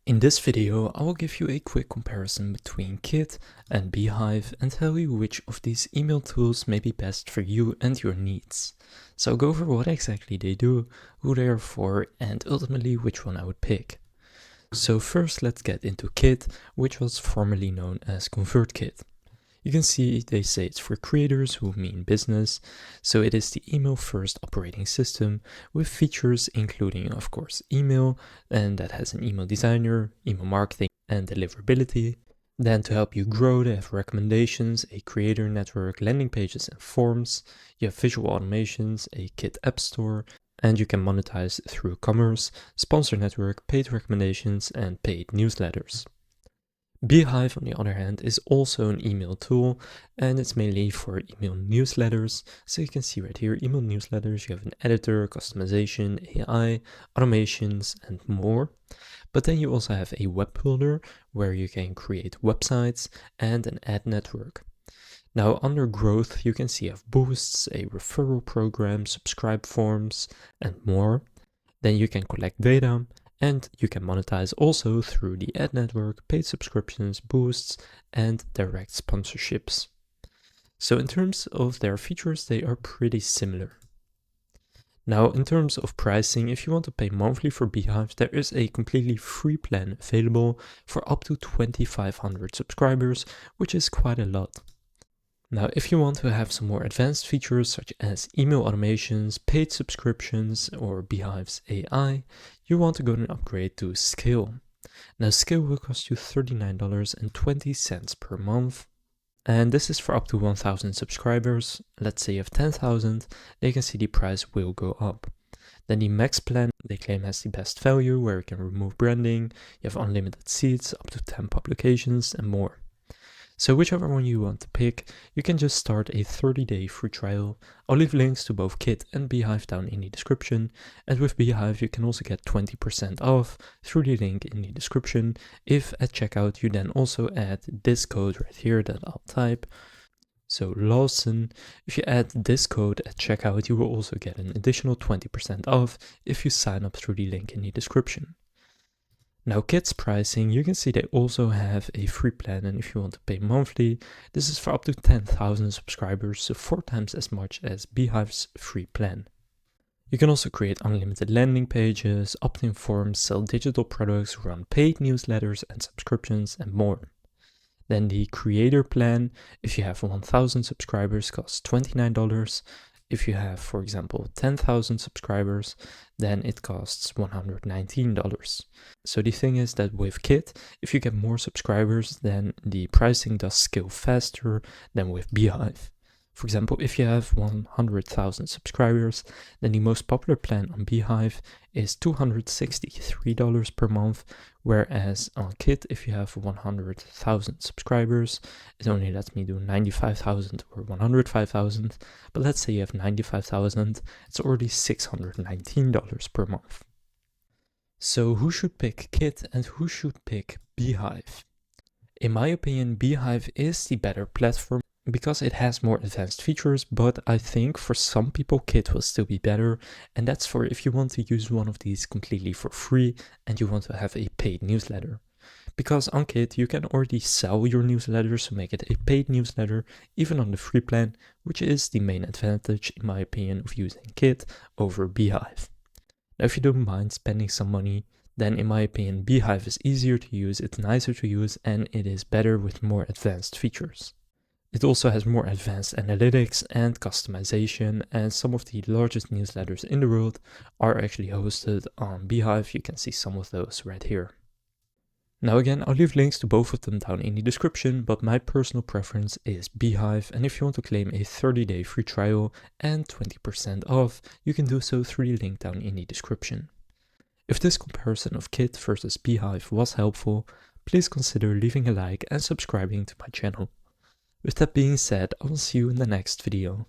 In this video, I will give you a quick comparison between Kit and Beehiiv and tell you which of these email tools may be best for you and your needs. So I'll go over what exactly they do, who they are for, and ultimately which one I would pick. So first let's get into Kit, which was formerly known as ConvertKit. You can see they say it's for creators who mean business, so it is the email first operating system with features including of course email, and that has an email designer, email marketing and deliverability. Then to help you grow they have recommendations, a creator network, landing pages and forms, you have visual automations, a Kit app store, and you can monetize through commerce, sponsor network, paid recommendations and paid newsletters. Beehiiv, on the other hand, is also an email tool, and it's mainly for email newsletters. So you can see right here, email newsletters, you have an editor, customization, AI, automations, and more. But then you also have a web builder where you can create websites and an ad network. Now under growth, you can see you have boosts, a referral program, subscribe forms, and more. Then you can collect data, and you can monetize also through the ad network, paid subscriptions, boosts, and direct sponsorships. So in terms of their features, they are pretty similar. Now in terms of pricing, if you want to pay monthly for Beehiiv, there is a completely free plan available for up to 2,500 subscribers, which is quite a lot. Now, if you want to have some more advanced features such as email automations, paid subscriptions, or Beehiiv's AI, you want to go and upgrade to Scale. Now, Scale will cost you $39.20 per month, and this is for up to 1,000 subscribers. Let's say you have 10,000, then you can see the price will go up. Then the Max plan, they claim has the best value, where you can remove branding, you have unlimited seats, up to 10 publications, and more. So whichever one you want to pick, you can just start a 30-day free trial. I'll leave links to both Kit and Beehiiv down in the description. And with Beehiiv you can also get 20% off through the link in the description if at checkout you then also add this code right here that I'll type. So Lawson, if you add this code at checkout you will also get an additional 20% off if you sign up through the link in the description. Now Kit's pricing, you can see they also have a free plan, and if you want to pay monthly, this is for up to 10,000 subscribers, so 4 times as much as Beehiiv's free plan. You can also create unlimited landing pages, opt-in forms, sell digital products, run paid newsletters and subscriptions, and more. Then the creator plan, if you have 1,000 subscribers, costs $29. If you have, for example, 10,000 subscribers, then it costs $119. So the thing is that with Kit, if you get more subscribers, then the pricing does scale faster than with Beehiiv. For example, if you have 100,000 subscribers, then the most popular plan on Beehiiv is $263 per month, whereas on Kit, if you have 100,000 subscribers, it only lets me do 95,000 or 105,000, but let's say you have 95,000, it's already $619 per month. So who should pick Kit and who should pick Beehiiv? In my opinion, Beehiiv is the better platform because it has more advanced features, but I think for some people Kit will still be better, and that's for if you want to use one of these completely for free and you want to have a paid newsletter. Because on Kit you can already sell your newsletter, so make it a paid newsletter even on the free plan, which is the main advantage in my opinion of using Kit over Beehiiv. Now if you don't mind spending some money, then in my opinion Beehiiv is easier to use, it's nicer to use, and it is better with more advanced features. It also has more advanced analytics and customization, and some of the largest newsletters in the world are actually hosted on Beehiiv. You can see some of those right here. Now again, I'll leave links to both of them down in the description, but my personal preference is Beehiiv, and if you want to claim a 30-day free trial and 20% off, you can do so through the link down in the description. If this comparison of Kit versus Beehiiv was helpful, please consider leaving a like and subscribing to my channel. With that being said, I will see you in the next video.